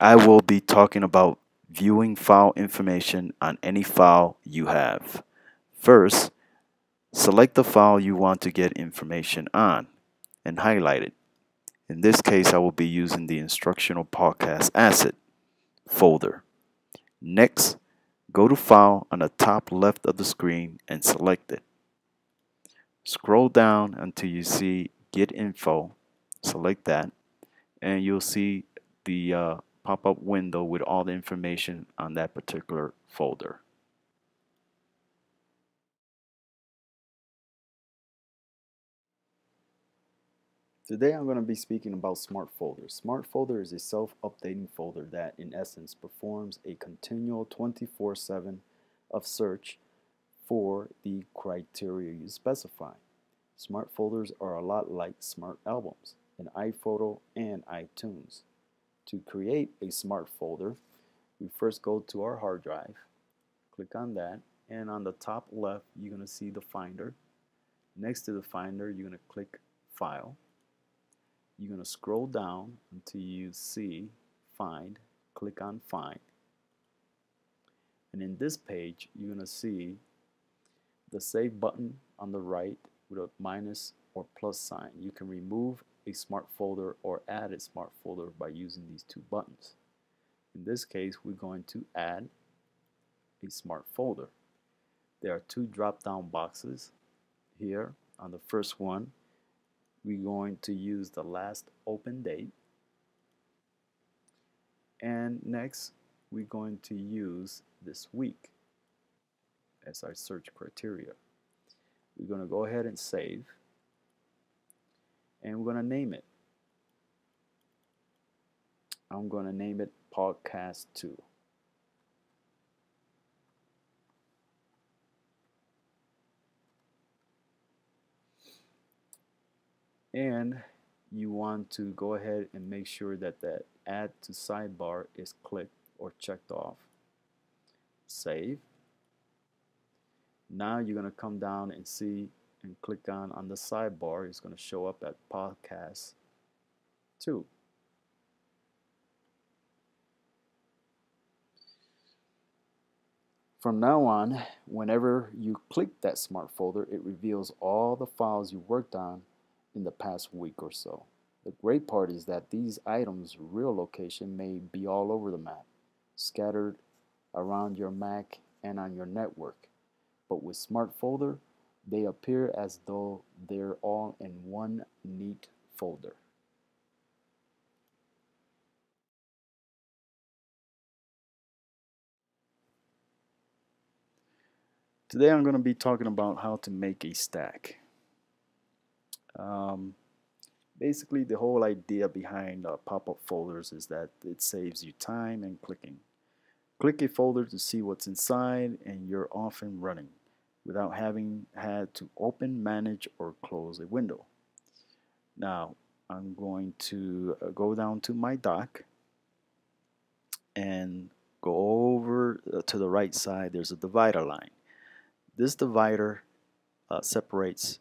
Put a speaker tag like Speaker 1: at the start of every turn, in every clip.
Speaker 1: I will be talking about viewing file information on any file you have. First, select the file you want to get information on and highlight it. In this case, I will be using the Instructional Podcast Asset folder. Next, go to File on the top left of the screen and select it. Scroll down until you see Get Info. Select that, and you'll see the pop-up window with all the information on that particular folder. Today I'm going to be speaking about Smart Folder. Smart Folder is a self-updating folder that in essence performs a continual 24/7 of search for the criteria you specify. Smart folders are a lot like smart albums in iPhoto and iTunes. To create a smart folder, we first go to our hard drive, click on that, and on the top left you're going to see the Finder. Next to the Finder you're going to click File. You're going to scroll down until you see Find. Click on Find. And in this page, you're going to see the Save button on the right with a minus or plus sign. You can remove a smart folder or add a smart folder by using these two buttons. In this case, we're going to add a smart folder. There are two drop-down boxes here. On the first one, we're going to use the last open date, and next we're going to use this week as our search criteria. We're going to go ahead and save, and we're going to name it. I'm going to name it Podcast 2. And you want to go ahead and make sure that that add to sidebar is clicked or checked off. Save. Now you're going to come down and see and click on the sidebar. It's going to show up at Podcast 2. From now on, whenever you click that smart folder, it reveals all the files you worked on in the past week or so. The great part is that these items' real location may be all over the map, scattered around your Mac and on your network. But with Smart Folder, they appear as though they're all in one neat folder. Today I'm going to be talking about how to make a stack. Basically, the whole idea behind pop-up folders is that it saves you time and clicking. Click a folder to see what's inside, and you're off and running without having had to open, manage, or close a window. Now, I'm going to go down to my dock and go over to the right side. There's a divider line. This divider separates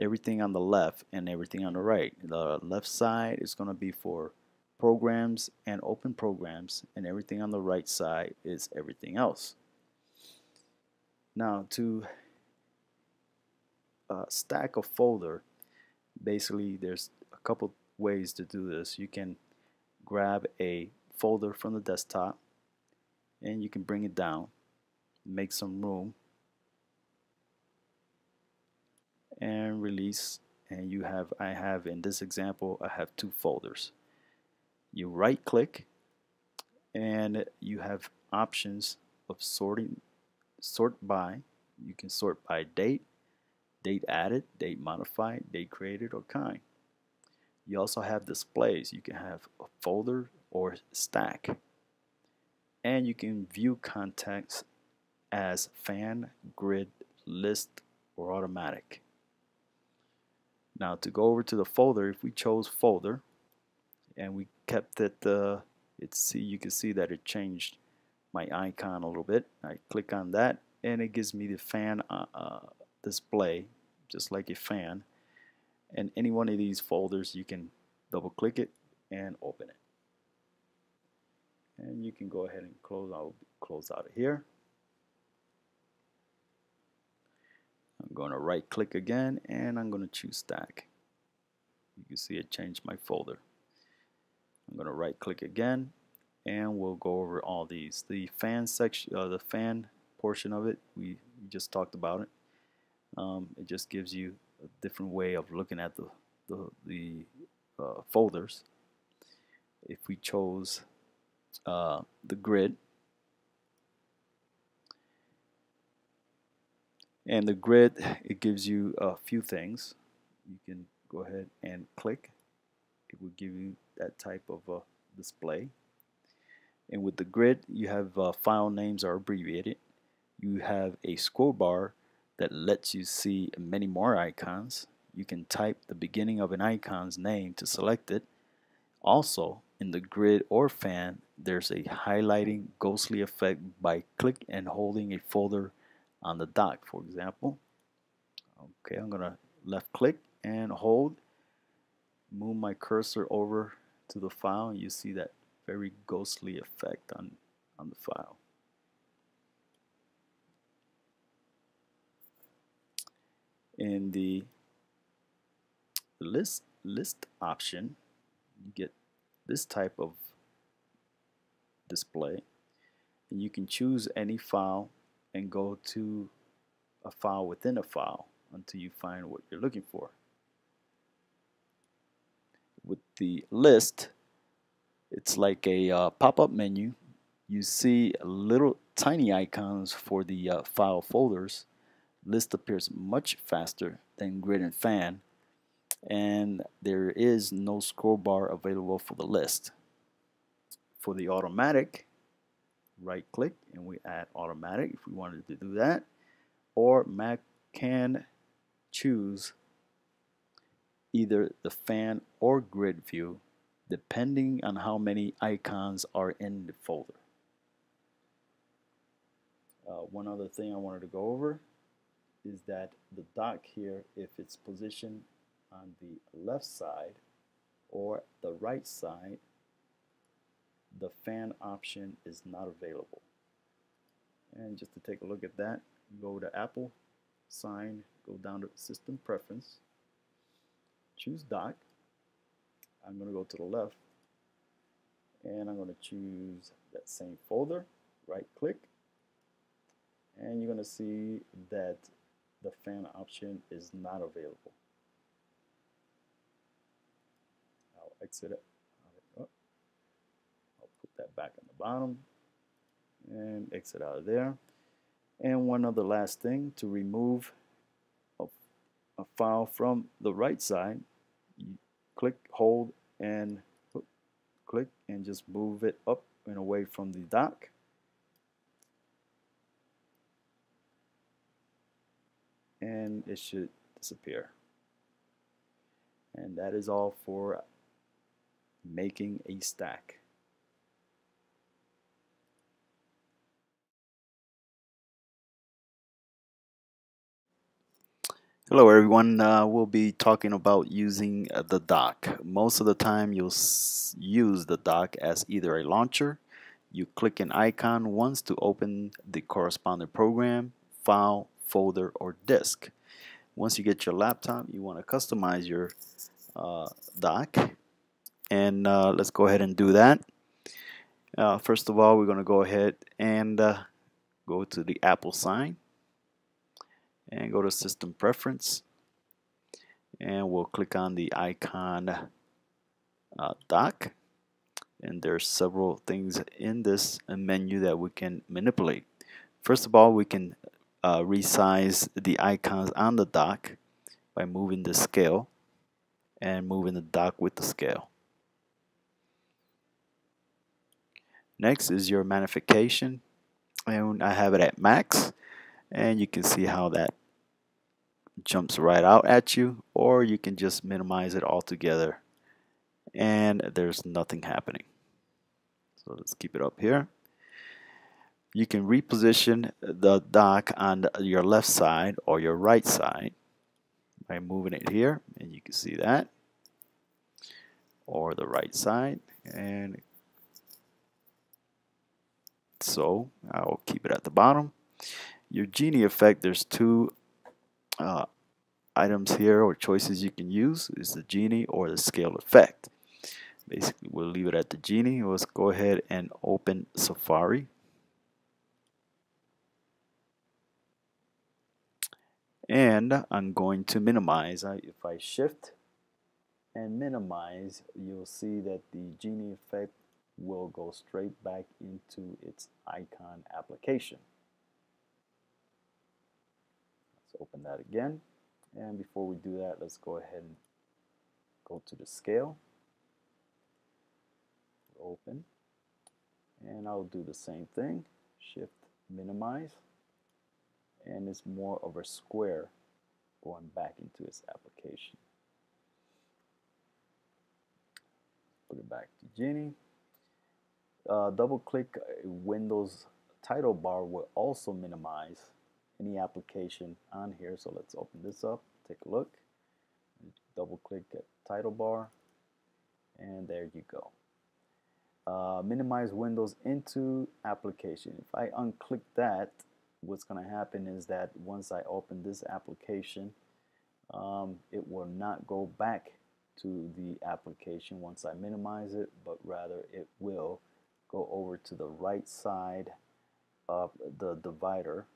Speaker 1: everything on the left and everything on the right. The left side is going to be for programs and open programs, and everything on the right side is everything else. Now, to stack a folder, basically there's a couple ways to do this. You can grab a folder from the desktop and you can bring it down, make some room, and release, and I have in this example I have two folders. You right click and you have options of sort by. You can sort by date, date added, date modified, date created, or kind. You also have displays. You can have a folder or stack, and you can view contents as fan, grid, list, or automatic. Now, to go over to the folder, if we chose folder and we kept it, you can see that it changed my icon a little bit. I click on that and it gives me the fan display, just like a fan. And any one of these folders, you can double click it and open it. And you can go ahead and close out of here. I'm going to right click again, and I'm going to choose stack. You can see it changed my folder. I'm going to right click again, and we'll go over all these. The fan section, the fan portion of it, we just talked about it. It just gives you a different way of looking at the folders. If we chose the grid, and the grid, it gives you a few things. You can go ahead and click. It will give you that type of display. And with the grid, you have file names are abbreviated. You have a scroll bar that lets you see many more icons. You can type the beginning of an icon's name to select it. Also, in the grid or fan, there's a highlighting ghostly effect by click and holding a folder on the dock, for example. Okay, I'm going to left click and hold, move my cursor over to the file, and you see that very ghostly effect on the file. In the list option, you get this type of display, and you can choose any file and go to a file within a file until you find what you're looking for. With the list, it's like a pop-up menu. You see little tiny icons for the file folders. List appears much faster than grid and fan, and there is no scroll bar available for the list. For the automatic, right click and we add automatic if we wanted to do that, or Mac can choose either the fan or grid view depending on how many icons are in the folder. One other thing I wanted to go over is that the dock here, if it's positioned on the left side or the right side, the fan option is not available. And just to take a look at that, go to Apple, sign, go down to System Preference, choose Dock. I'm going to go to the left, and I'm going to choose that same folder, right click, and you're going to see that the fan option is not available. I'll exit it. I'll put that back on the bottom and exit out of there. And one other last thing, to remove a file from the right side, you click, hold, and click and just move it up and away from the dock. And it should disappear. And that is all for making a stack. Hello everyone, we'll be talking about using the dock. Most of the time you'll use the dock as either a launcher. You click an icon once to open the corresponding program, file, folder, or disk. Once you get your laptop, you want to customize your dock, and let's go ahead and do that. First of all, we're going to go ahead and go to the Apple sign and go to System Preference, and we'll click on the icon dock, and there's several things in this menu that we can manipulate. First of all, we can resize the icons on the dock by moving the scale and moving the dock with the scale. Next is your magnification, and I have it at max, and you can see how that jumps right out at you, or you can just minimize it altogether and there's nothing happening. So let's keep it up here. You can reposition the dock on your left side or your right side by moving it here, and you can see that, or the right side, and So I'll keep it at the bottom. Your genie effect, there's two uh, items here or choices you can use, is the genie or the scale effect. Basically, we'll leave it at the genie. Let's go ahead and open Safari. And I'm going to minimize. If I shift and minimize, you'll see that the genie effect will go straight back into its icon application. Let's open that again. And before we do that, let's go ahead and go to the scale. Open. And I'll do the same thing. Shift, minimize. And it's more of a square going back into its application. Put it back to Genie. Double click Windows title bar will also minimize any application on here. So let's open this up, take a look. Double click at title bar, and there you go. Minimize Windows into application. If I unclick that, what's going to happen is that once I open this application, it will not go back to the application once I minimize it, but rather it will go over to the right side of the divider.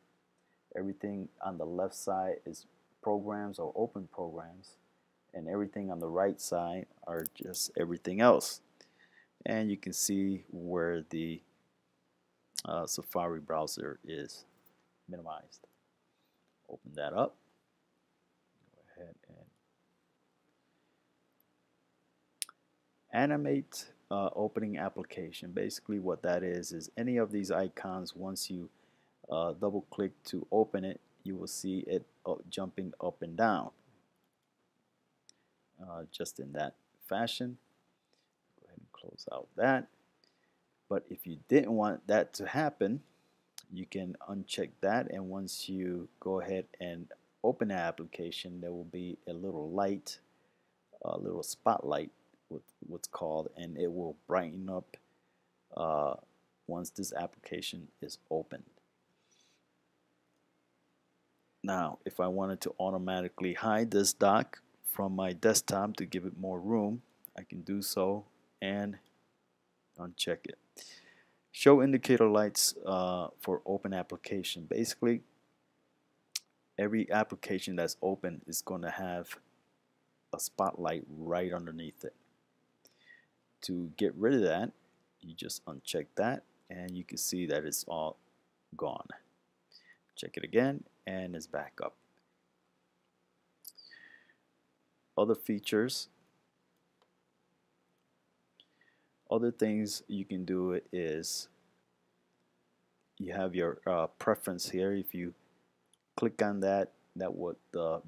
Speaker 1: Everything on the left side is programs or open programs, and everything on the right side are just everything else. And you can see where the Safari browser is minimized. Open that up. Go ahead and animate opening application. Basically what that is any of these icons, once you double click to open it, you will see it jumping up and down just in that fashion. Go ahead and close out that. But if you didn't want that to happen, you can uncheck that, and once you go ahead and open the application, there will be a little light, a little spotlight, what's called, and it will brighten up once this application is opened. Now, if I wanted to automatically hide this dock from my desktop to give it more room, I can do so and uncheck it. Show indicator lights for open application. Basically, every application that's open is going to have a spotlight right underneath it. To get rid of that, you just uncheck that, and you can see that it's all gone. Check it again, and it's back up. Other features, other things you can do is you have your preference here. If you click on that, that would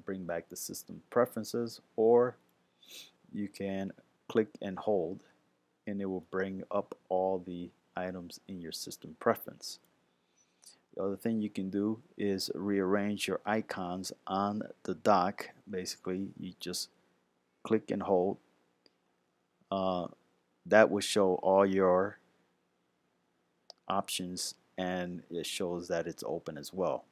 Speaker 1: bring back the system preferences, or you can click and hold, and it will bring up all the items in your system preference. The other thing you can do is rearrange your icons on the dock. Basically, you just click and hold. That will show all your options, and it shows that it's open as well.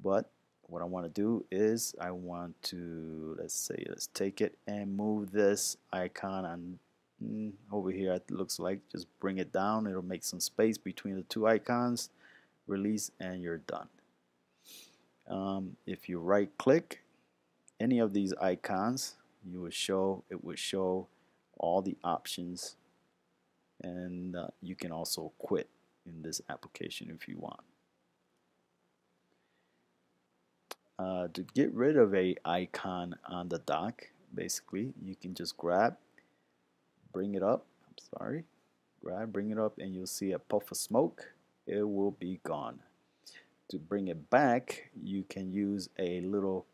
Speaker 1: But what I want to do is I want to, let's take it and move this icon on over here. It looks like just bring it down. It'll make some space between the two icons. Release, and you're done. If you right click any of these icons, it would show all the options, and you can also quit in this application if you want. To get rid of a icon on the dock, basically you can just bring it up, bring it up, and you'll see a puff of smoke. It will be gone. To bring it back, you can use a little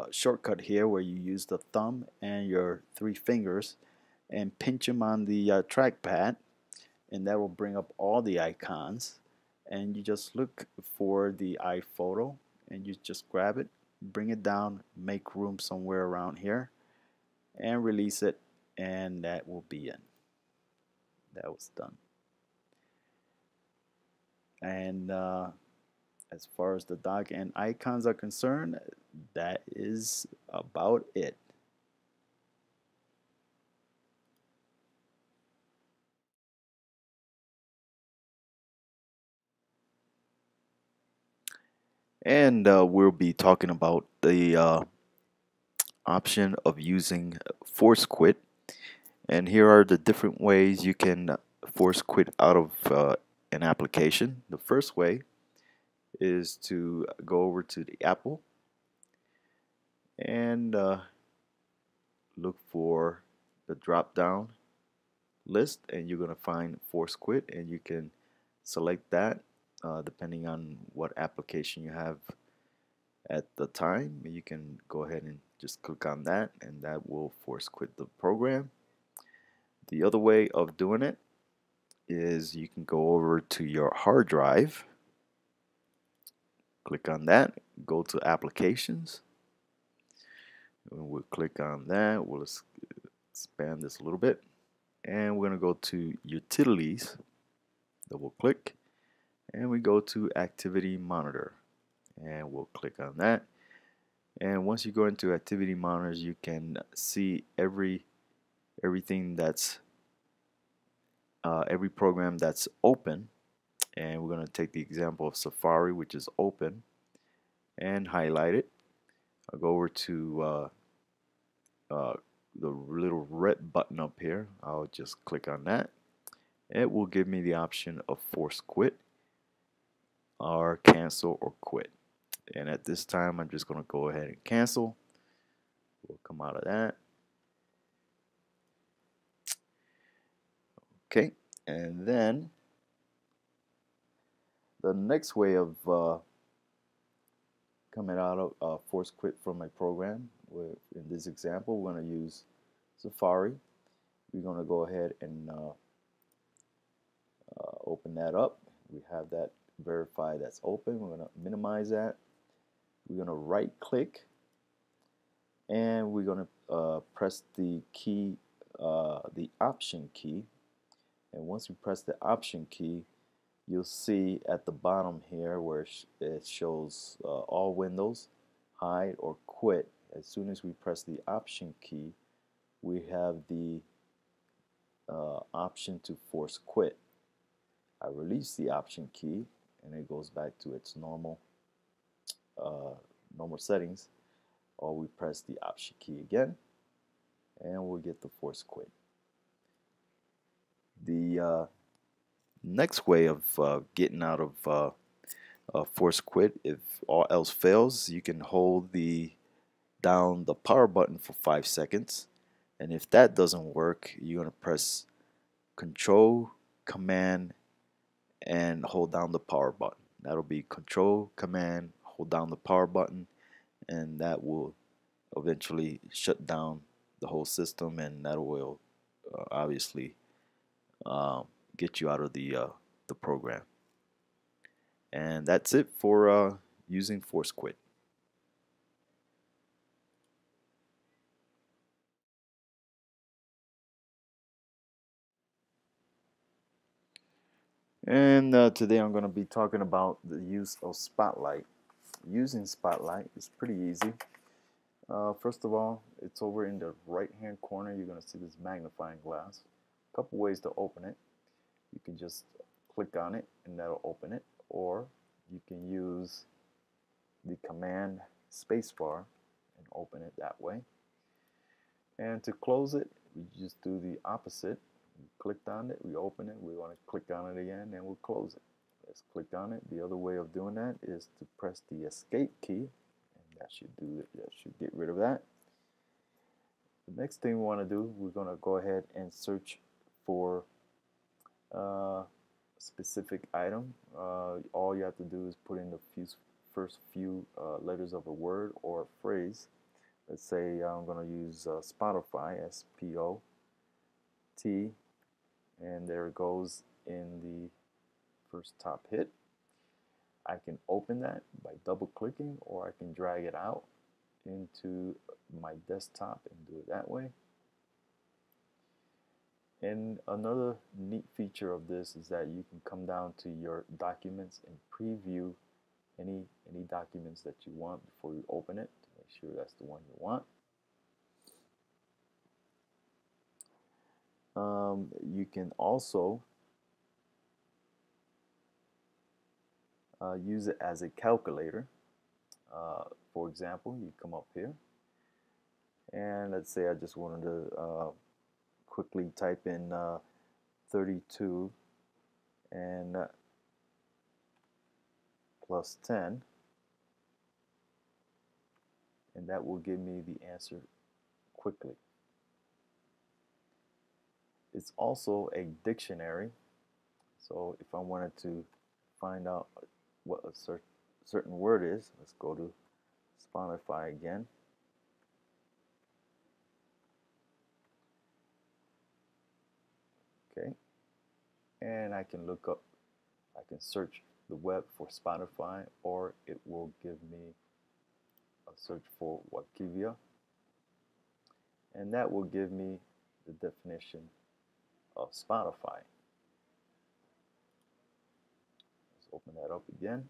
Speaker 1: shortcut here where you use the thumb and your 3 fingers and pinch them on the trackpad, and that will bring up all the icons, and you just look for the iPhoto and you just grab it, bring it down, make room somewhere around here, and release it, and that will be it. that was done. And as far as the dock and icons are concerned, that is about it. And we'll be talking about the option of using force quit. And here are the different ways you can force quit out of an application. The first way is to go over to the Apple and look for the drop down list, and you're going to find force quit, and you can select that depending on what application you have at the time. You can go ahead and just click on that, and that will force quit the program. The other way of doing it is you can go over to your hard drive, click on that, go to applications, and we'll click on that. We'll expand this a little bit, and we're going to go to utilities, double click, and we go to activity monitor, and we'll click on that. And once you go into activity monitors, you can see everything that's every program that's open. And we're going to take the example of Safari, which is open, and highlight it. I'll go over to the little red button up here. I'll just click on that. It will give me the option of force quit or cancel or quit. And at this time, I'm just going to go ahead and cancel. We'll come out of that. Okay, and then the next way of coming out of force quit from a program, in this example, we're going to use Safari. We're going to go ahead and open that up. We have that verified that's open. We're going to minimize that. We're going to right click, and we're going to press the key, the option key. And once we press the option key, you'll see at the bottom here where it shows all windows, hide or quit. As soon as we press the option key, we have the option to force quit. I release the option key, and it goes back to its normal settings. Or we press the option key again, and we'll get the force quit. The next way of getting out of force quit, if all else fails, you can hold down the power button for 5 seconds, and if that doesn't work, you're going to press Control, Command, and hold down the power button. That'll be Control, Command, hold down the power button, and that will eventually shut down the whole system, and that will obviously get you out of the program. And that's it for using force quit. And today I'm going to be talking about the use of Spotlight. Using Spotlight is pretty easy. First of all, it's over in the right hand corner. You're going to see this magnifying glass. A couple ways to open it. You can just click on it and that'll open it, or you can use the command spacebar and open it that way. And to close it, we just do the opposite. We clicked on it, we open it, we want to click on it again, and we'll close it. Let's click on it. The other way of doing that is to press the escape key, and that should do it. That should get rid of that. The next thing we want to do, we're going to go ahead and search for a specific item. All you have to do is put in the first few letters of a word or a phrase. Let's say I'm going to use Spotify, S-P-O-T, and there it goes in the first top hit. I can open that by double clicking, or I can drag it out into my desktop and do it that way. And another neat feature of this is that you can come down to your documents and preview any documents that you want before you open it to make sure that's the one you want. You can also use it as a calculator. For example, you come up here and let's say I just wanted to quickly type in 32 and plus 10, and that will give me the answer quickly. It's also a dictionary, so if I wanted to find out what a certain word is, let's go to Spotify again. Okay, and I can look up, I can search the web for Spotify, or it will give me a search for Wikipedia, and that will give me the definition of Spotify. Let's open that up again.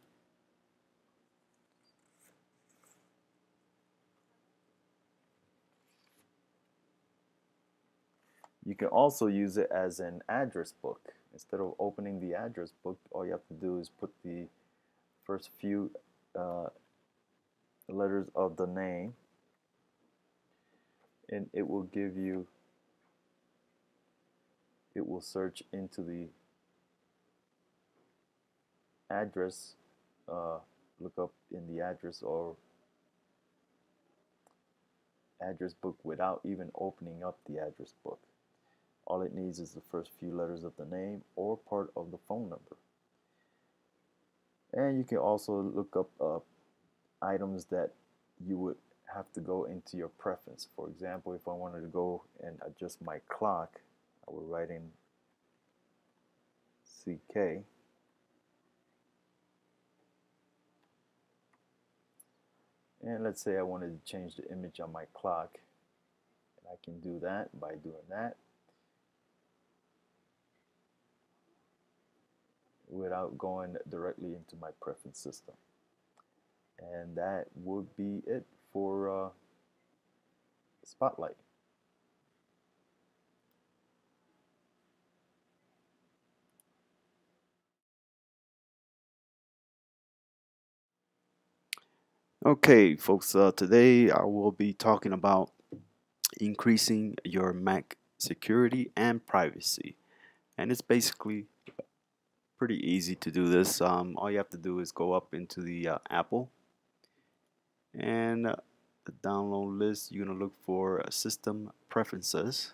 Speaker 1: You can also use it as an address book. Instead of opening the address book, all you have to do is put the first few letters of the name, and it will give you, it will search into the address, look up in the address or address book without even opening up the address book. All it needs is the first few letters of the name or part of the phone number. And you can also look up items that you would have to go into your preference. For example, if I wanted to go and adjust my clock, I would write in CK. And let's say I wanted to change the image on my clock. And I can do that by doing that without going directly into my preference system. And that would be it for Spotlight. Okay, folks, today I will be talking about increasing your Mac security and privacy. And it's basically pretty easy to do this. All you have to do is go up into the Apple and the download list. You're going to look for System Preferences.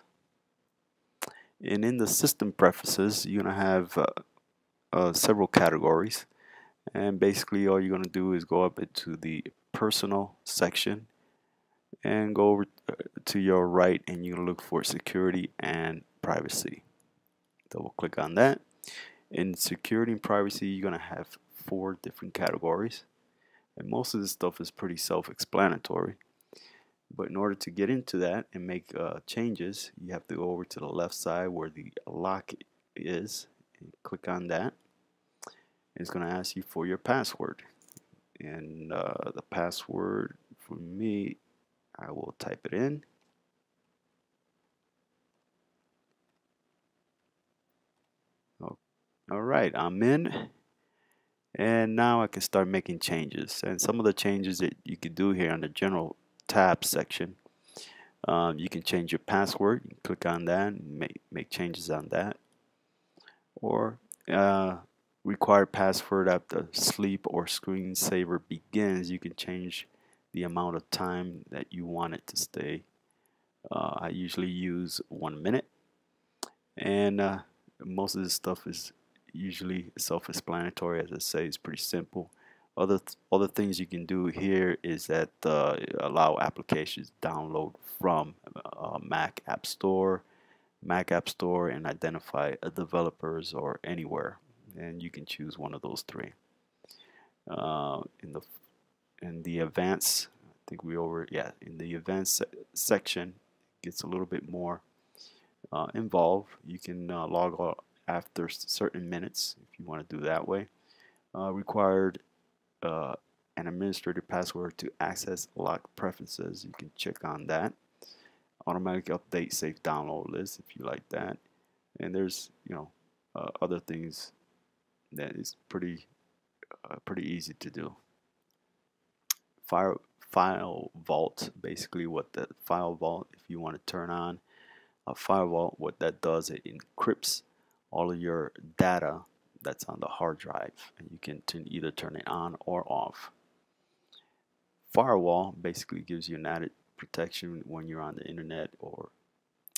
Speaker 1: And in the System Preferences, you're going to have several categories. And basically all you're going to do is go up into the Personal section and go over to your right, and you're going to look for Security and Privacy. Double click on that. In security and privacy, you're going to have 4 different categories, and most of this stuff is pretty self-explanatory. But in order to get into that and make changes, you have to go over to the left side where the lock is and click on that. It's going to ask you for your password, and the password for me, I will type it in. All right, I'm in, and now I can start making changes. And some of the changes that you can do here on the general tab section, you can change your password. You can click on that and make changes on that. Or required password after sleep or screensaver begins, you can change the amount of time that you want it to stay. I usually use 1 minute, and most of this stuff is usually self-explanatory. As I say, it's pretty simple. Other things you can do here is that allow applications to download from Mac App Store, and identify developers or anywhere, and you can choose one of those 3. In the advanced, I think in the advanced section, it gets a little bit more involved. You can log out after certain minutes if you want to do that way. Required uh, an administrative password to access locked preferences. You can check on that. Automatic update safe download list if you like that. And there's other things that is pretty easy to do. File vault, basically what the file vault, if you want to turn on a file vault, what that does, it encrypts all of your data that's on the hard drive, and you can either turn it on or off. Firewall basically gives you an added protection when you're on the internet or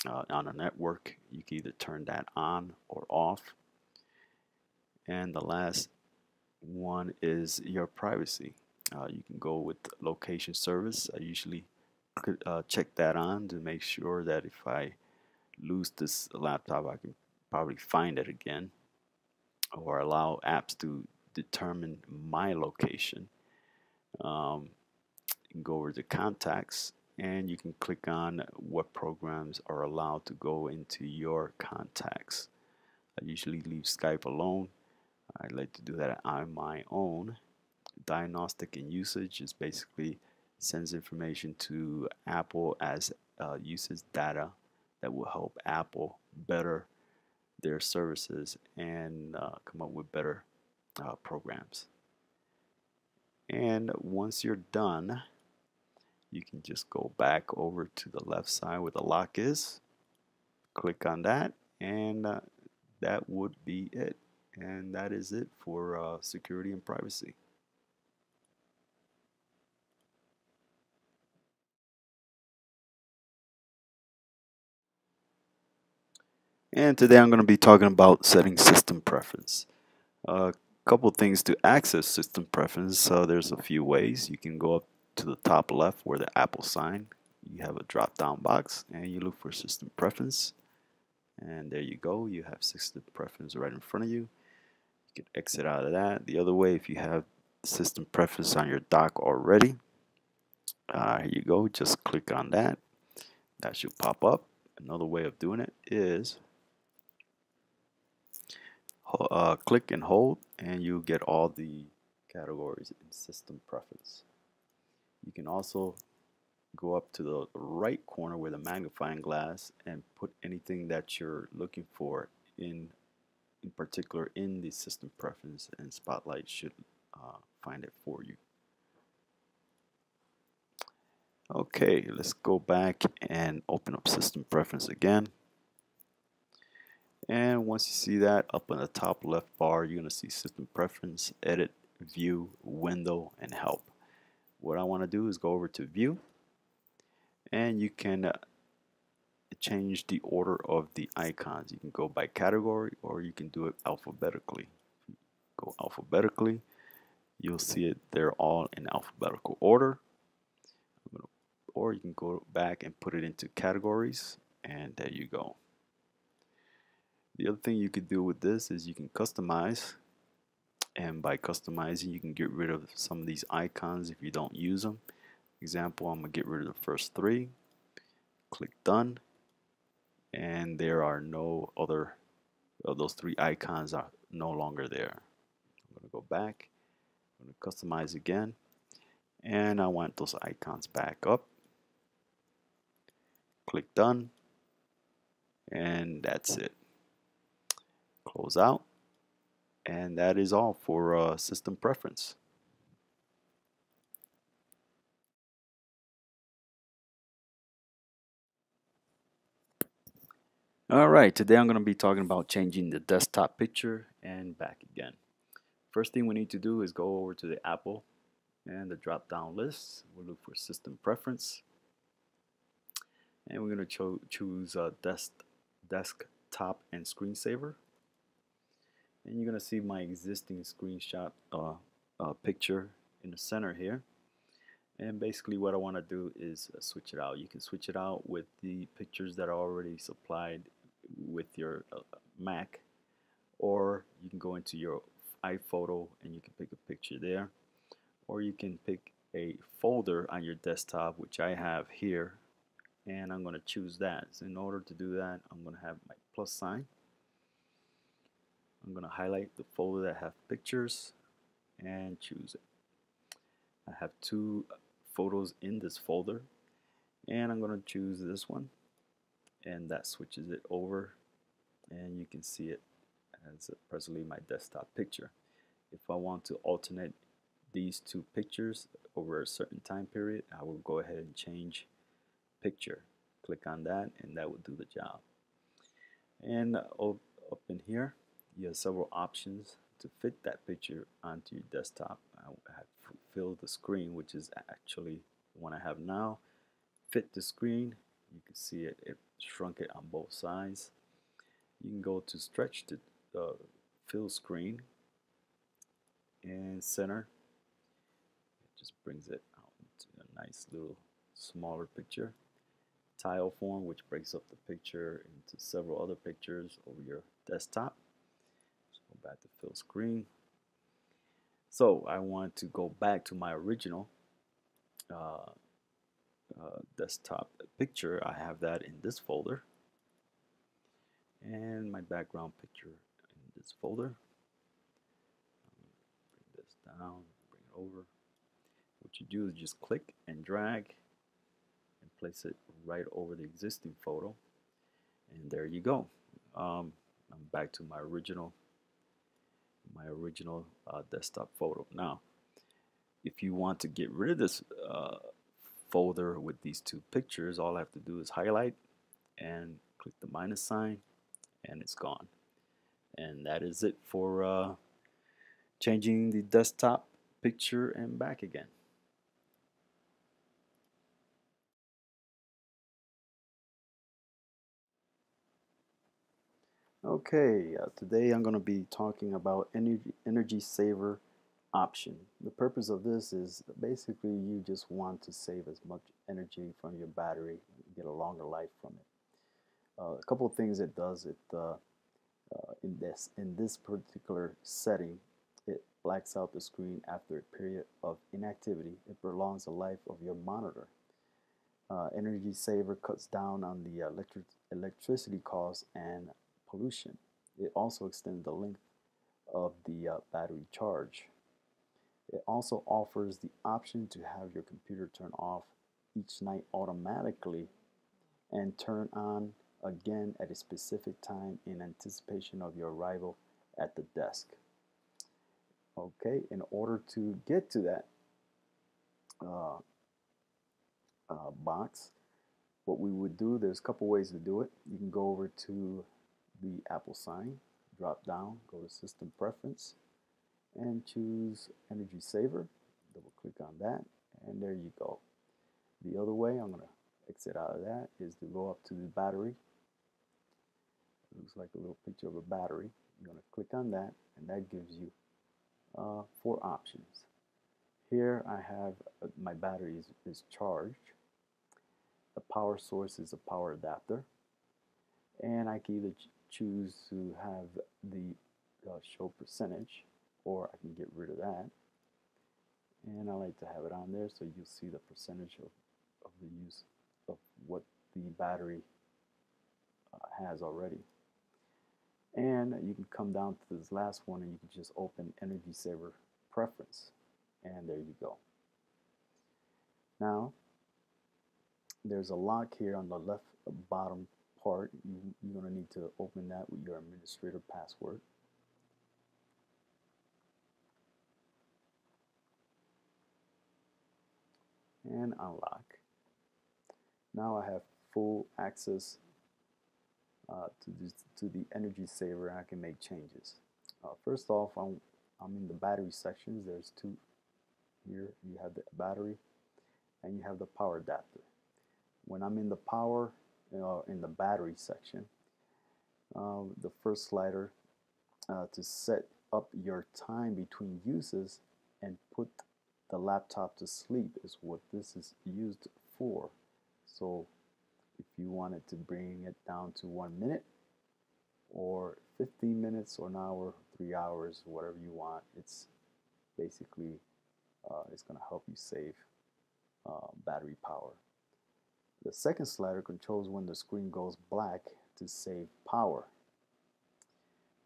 Speaker 1: on a network. You can either turn that on or off. And the last one is your privacy. You can go with location service. I usually check that on to make sure that if I lose this laptop, I can probably find it again, or allow apps to determine my location. You can go over to contacts, and you can click on what programs are allowed to go into your contacts. I usually leave Skype alone. I like to do that on my own. Diagnostic and usage is basically sends information to Apple as uses data that will help Apple better their services and come up with better programs. And once you're done, you can just go back over to the left side where the lock is, click on that, and that would be it. And that is it for security and privacy. And today I'm going to be talking about setting system preference. A couple things to access system preference. There's a few ways. You can go up to the top left where the Apple sign. You have a drop down box and you look for system preference. And there you go. You have system preference right in front of you. You can exit out of that. The other way, if you have system preference on your dock already, here you go. Just click on that. That should pop up. Another way of doing it is click and hold, and you get all the categories in system preference. You can also go up to the right corner with a magnifying glass and put anything that you're looking for in particular in the system preference, and Spotlight should find it for you. Okay, let's go back and open up system preference again. And once you see that, up in the top left bar, you're going to see system preference, edit, view, window, and help. What I want to do is go over to view, and you can change the order of the icons. You can go by category, or you can do it alphabetically. Go alphabetically, you'll see it, they're all in alphabetical order. Or you can go back and put it into categories, and there you go. The other thing you could do with this is you can customize, and by customizing you can get rid of some of these icons if you don't use them. Example, I'm going to get rid of the first three. Click done, and there are no other of those three icons are no longer there. I'm going to go back, I'm going to customize again, and I want those icons back up. Click done, and that's it. Close out, and that is all for system preference. Alright, today I'm going to be talking about changing the desktop picture and back again. First thing we need to do is go over to the Apple and the drop down list. We'll look for system preference, and we're going to choose desktop and screensaver. And you're going to see my existing screenshot picture in the center here. And basically what I want to do is switch it out. You can switch it out with the pictures that are already supplied with your Mac, or you can go into your iPhoto and you can pick a picture there, or you can pick a folder on your desktop, which I have here, and I'm going to choose that. So in order to do that, I'm going to have my plus sign. I'm going to highlight the folder that have pictures and choose it. I have two photos in this folder, and I'm going to choose this one, and that switches it over, and you can see it as presently my desktop picture. If I want to alternate these two pictures over a certain time period, I will go ahead and change picture. Click on that, and that will do the job. And up in here, you have several options to fit that picture onto your desktop. I have filled the screen, which is actually the one I have now. Fit the screen. You can see it shrunk it on both sides. You can go to stretch to fill screen and center. It just brings it out into a nice little smaller picture. Tile form, which breaks up the picture into several other pictures over your desktop. Let's go back to fill screen. So I want to go back to my original desktop picture. I have that in this folder, and my background picture in this folder. Bring this down, bring it over. What you do is just click and drag and place it right over the existing photo, and there you go. I'm back to my original desktop photo. Now, if you want to get rid of this folder with these two pictures, all I have to do is highlight and click the minus sign, and it's gone. And that is it for changing the desktop picture and back again. Okay, today I'm going to be talking about energy saver option. The purpose of this is basically you just want to save as much energy from your battery, get a longer life from it. A couple of things it does. In this particular setting, it blacks out the screen after a period of inactivity. It prolongs the life of your monitor. Energy saver cuts down on the electricity costs and pollution. It also extends the length of the battery charge. It also offers the option to have your computer turn off each night automatically and turn on again at a specific time in anticipation of your arrival at the desk. Okay, in order to get to that uh, box, what we would do, there's a couple ways to do it. You can go over to the Apple sign, drop down, go to System Preference, and choose Energy Saver. Double click on that, and there you go. The other way, I'm going to exit out of that, is to go up to the battery. It looks like a little picture of a battery. You're going to click on that, and that gives you 4 options. Here I have my battery is charged. The power source is a power adapter, and I can either choose to have the show percentage, or I can get rid of that, and I like to have it on there so you'll see the percentage of the use of what the battery has already. And you can come down to this last one, and you can just open Energy Saver Preference, and there you go. Now there's a lock here on the left bottom part. You're going to need to open that with your administrator password. And unlock. Now I have full access to the Energy Saver, and I can make changes. First off, I'm in the battery sections. There's 2 here. You have the battery and you have the power adapter. When I'm in the power, in the battery section, the first slider to set up your time between uses and put the laptop to sleep is what this is used for. So if you wanted to bring it down to 1 minute or 15 minutes or an hour, 3 hours, whatever you want, it's basically it's going to help you save battery power. The second slider controls when the screen goes black to save power.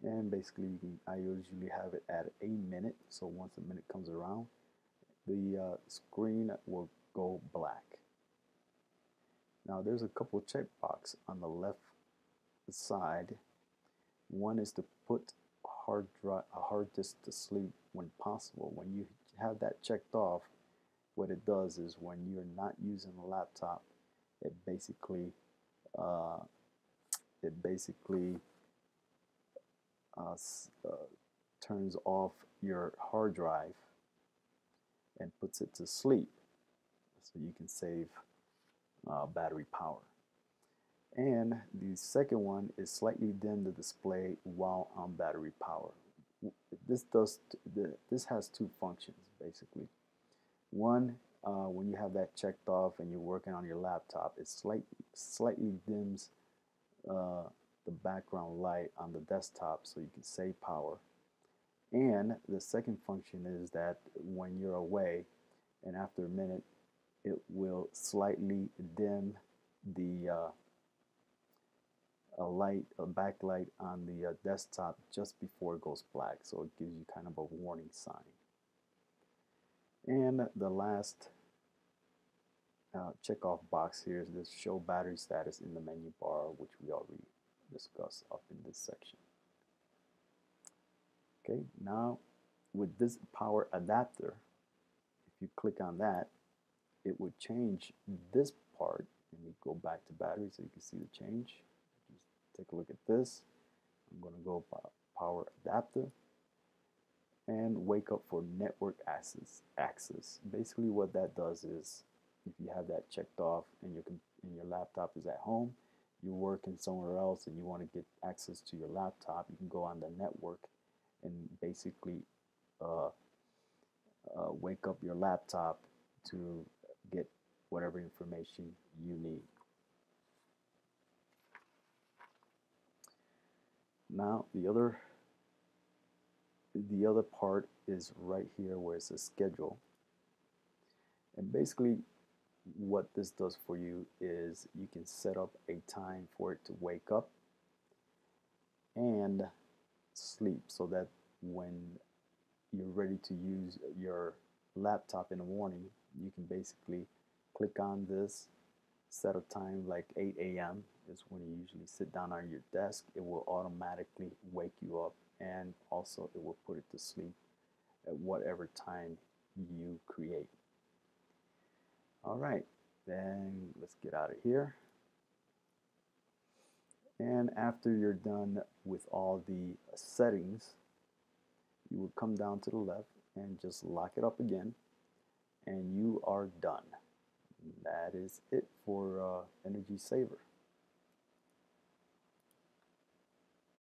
Speaker 1: And basically, I usually have it at a minute. So once a minute comes around, the screen will go black. Now there's a couple of checkboxes on the left side. One is to put a hard disk to sleep when possible. When you have that checked off, what it does is when you're not using a laptop, it basically uh, uh, turns off your hard drive and puts it to sleep, so you can save battery power. And the second one is slightly dim the display while on battery power. This has two functions basically. One, when you have that checked off and you're working on your laptop, it slightly dims the background light on the desktop so you can save power. And the second function is that when you're away and after a minute, it will slightly dim the a backlight on the desktop just before it goes black, so it gives you kind of a warning sign. And the last checkoff box here is this show battery status in the menu bar, which we already discussed up in this section. Okay, now with this power adapter, if you click on that, it would change this part. Let me go back to battery so you can see the change. Just take a look at this. I'm going to go power adapter and wake up for network access. Basically what that does is, if you have that checked off and your laptop is at home, you're working somewhere else and you want to get access to your laptop, you can go on the network and basically wake up your laptop to get whatever information you need. Now the other part is right here where it says schedule. And basically what this does for you is you can set up a time for it to wake up and sleep, so that when you're ready to use your laptop in the morning, you can basically click on this, set a time like 8 a.m. is when you usually sit down on your desk. It will automatically wake you up, and also it will put it to sleep at whatever time you create. All right, then let's get out of here. And after you're done with all the settings, you will come down to the left and just lock it up again, and you are done. That is it for Energy Saver.